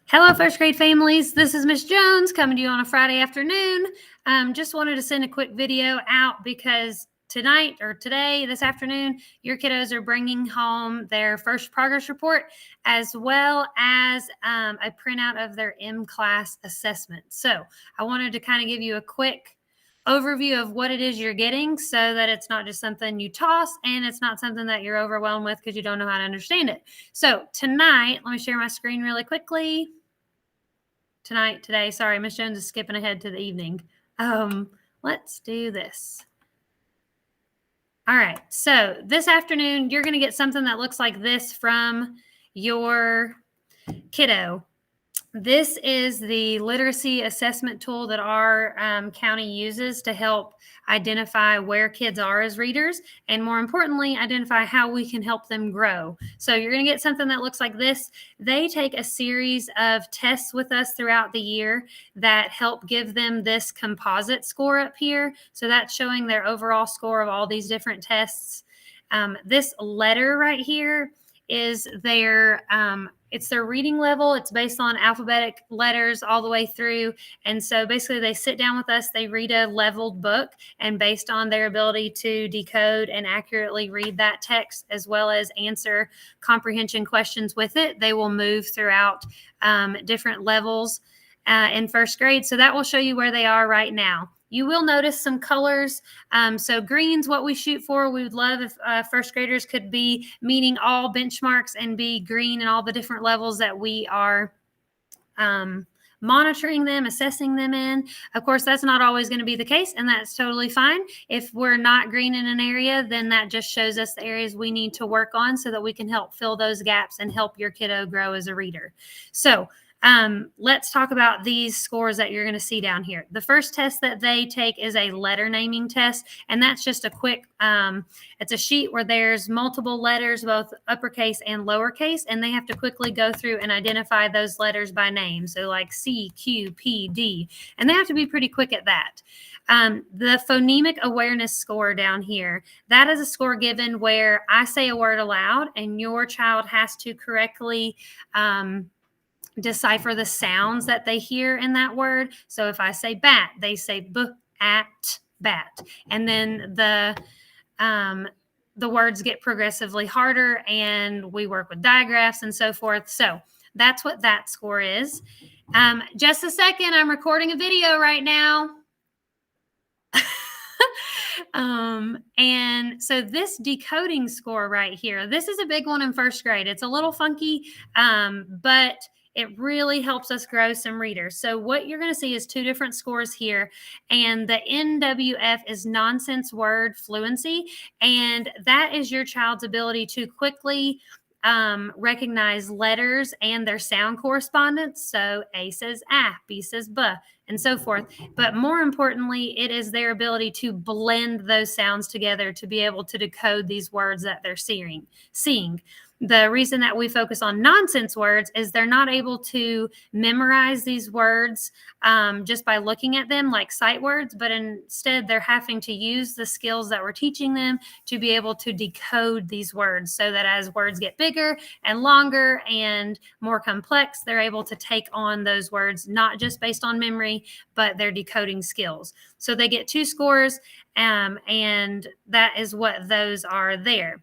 Hello, first grade families. This is Miss Jones coming to you on a Friday afternoon. Just wanted to send a quick video out because tonight or today, this afternoon, your kiddos are bringing home their first progress report as well as a printout of their Mclass assessment. So I wanted to kind of give you a quick overview of what it is you're getting so that it's not just something you toss and it's not something that you're overwhelmed with because you don't know how to understand it. So tonight, let me share my screen really quickly. Today, sorry, Miss Jones is skipping ahead to the evening. Let's do this. All right, so this afternoon, you're going to get something that looks like this from your kiddo. This is the literacy assessment tool that our county uses to help identify where kids are as readers and, more importantly, identify how we can help them grow. So you're going to get something that looks like this. They take a series of tests with us throughout the year that help give them this composite score up here. So that's showing their overall score of all these different tests. This letter right here is their it's their reading level. It's based on alphabetic letters all the way through. And so basically they sit down with us, they read a leveled book, and based on their ability to decode and accurately read that text as well as answer comprehension questions with it, they will move throughout different levels in first grade. So that will show you where they are right now. You will notice some colors. So green's what we shoot for. We would love if first graders could be meeting all benchmarks and be green in all the different levels that we are monitoring them, assessing them in. Of course, that's not always going to be the case, and that's totally fine. If we're not green in an area, then that just shows us the areas we need to work on so that we can help fill those gaps and help your kiddo grow as a reader. So let's talk about these scores that you're going to see down here. The first test that they take is a letter naming test, and that's just a quick, it's a sheet where there's multiple letters, both uppercase and lowercase, and they have to quickly go through and identify those letters by name. So like C, Q, P, D, and they have to be pretty quick at that. The phonemic awareness score down here, that is a score given where I say a word aloud and your child has to correctly decipher the sounds that they hear in that word. So if I say bat, they say b-at, bat. And then the words get progressively harder and we work with digraphs and so forth. So that's what that score is. Just a second, I'm recording a video right now. And so this decoding score right here, this is a big one in first grade. It's a little funky, but it really helps us grow some readers. So what you're going to see is two different scores here, and the NWF is nonsense word fluency, and that is your child's ability to quickly recognize letters and their sound correspondence. So A says ah, B says buh, and so forth. But more importantly, it is their ability to blend those sounds together to be able to decode these words that they're seeing. The reason that we focus on nonsense words is they're not able to memorize these words just by looking at them like sight words, but instead they're having to use the skills that we're teaching them to be able to decode these words so that as words get bigger and longer and more complex, they're able to take on those words, not just based on memory, but their decoding skills. So they get 2 scores, and that is what those are there.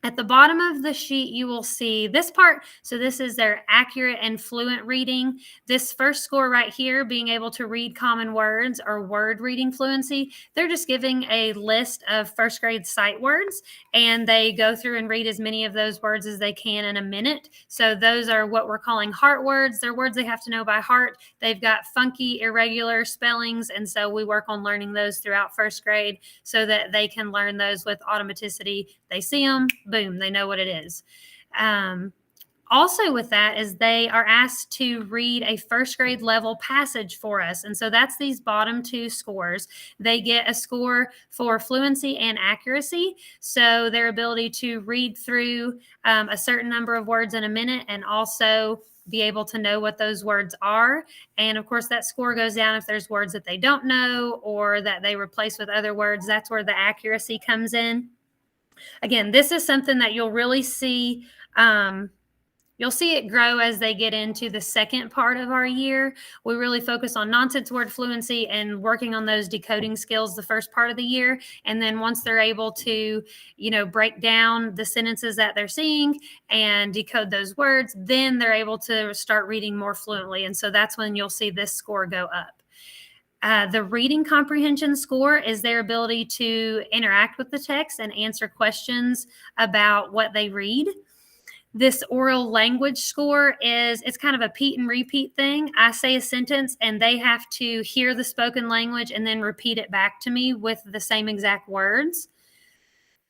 At the bottom of the sheet, you will see this part. So this is their accurate and fluent reading. This first score right here, being able to read common words or word reading fluency, they're just giving a list of first grade sight words, and they go through and read as many of those words as they can in a minute. So those are what we're calling heart words. They're words they have to know by heart. They've got funky, irregular spellings, and so we work on learning those throughout first grade so that they can learn those with automaticity. They see them, boom, they know what it is. Also with that is they are asked to read a first grade level passage for us. And so that's these bottom 2 scores. They get a score for fluency and accuracy. So their ability to read through a certain number of words in a minute and also be able to know what those words are. And of course, that score goes down if there's words that they don't know or that they replace with other words. That's where the accuracy comes in. Again, this is something that you'll really see You'll see it grow as they get into the second part of our year. We really focus on nonsense word fluency and working on those decoding skills the first part of the year. And then once they're able to, break down the sentences that they're seeing and decode those words, then they're able to start reading more fluently. And so that's when you'll see this score go up. The reading comprehension score is their ability to interact with the text and answer questions about what they read. This oral language score it's kind of a repeat and repeat thing. I say a sentence and they have to hear the spoken language and then repeat it back to me with the same exact words.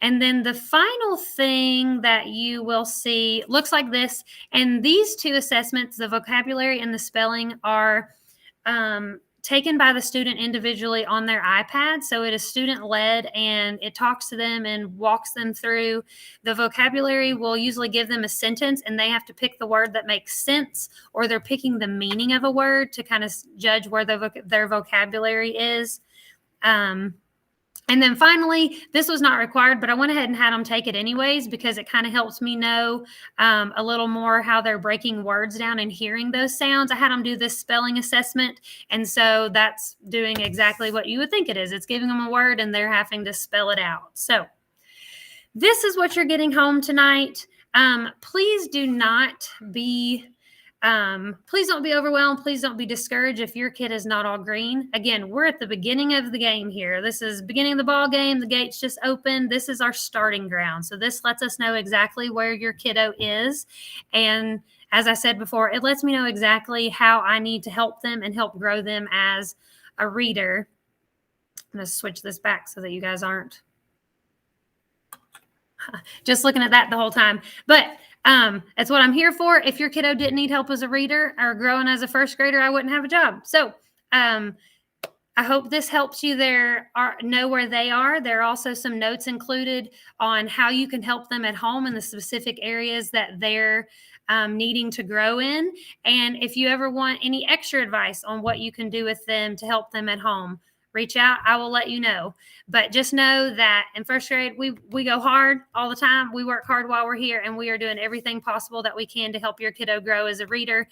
And then the final thing that you will see looks like this. And these two assessments, the vocabulary and the spelling, are taken by the student individually on their iPad. So it is student-led, and it talks to them and walks them through. The vocabulary will usually give them a sentence, and they have to pick the word that makes sense, or they're picking the meaning of a word to kind of judge where their vocabulary is. And then finally, this was not required, but I went ahead and had them take it anyways because it kind of helps me know a little more how they're breaking words down and hearing those sounds. I had them do this spelling assessment, and so that's doing exactly what you would think it is. It's giving them a word, and they're having to spell it out. So this is what you're getting home tonight. Please do not be... please don't be overwhelmed. Please don't be discouraged if your kid is not all green. Again, we're at the beginning of the game here. This is beginning of the ball game. The gates just opened. This is our starting ground. So this lets us know exactly where your kiddo is. And as I said before, it lets me know exactly how I need to help them and help grow them as a reader. I'm going to switch this back so that you guys aren't just looking at that the whole time. But that's what I'm here for. If your kiddo didn't need help as a reader or growing as a first grader, I wouldn't have a job. So I hope this helps you know where they are. There are also some notes included on how you can help them at home in the specific areas that they're needing to grow in. And if you ever want any extra advice on what you can do with them to help them at home, reach out. I will let you know. But just know that in first grade, we go hard all the time. We work hard while we're here, and we are doing everything possible that we can to help your kiddo grow as a reader,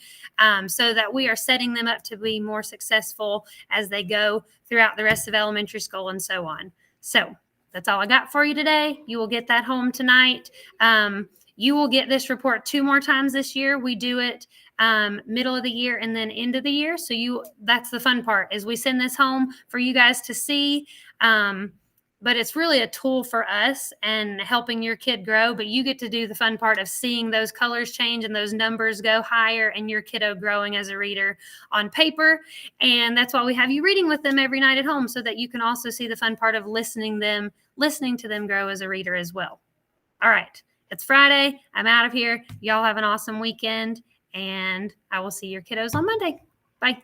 so that we are setting them up to be more successful as they go throughout the rest of elementary school and so on. So that's all I got for you today. You will get that home tonight. You will get this report 2 more times this year. We do it middle of the year and then end of the year. So that's the fun part, is we send this home for you guys to see. But it's really a tool for us and helping your kid grow. But you get to do the fun part of seeing those colors change and those numbers go higher and your kiddo growing as a reader on paper. And that's why we have you reading with them every night at home, so that you can also see the fun part of listening to them grow as a reader as well. All right. It's Friday. I'm out of here. Y'all have an awesome weekend, and I will see your kiddos on Monday. Bye.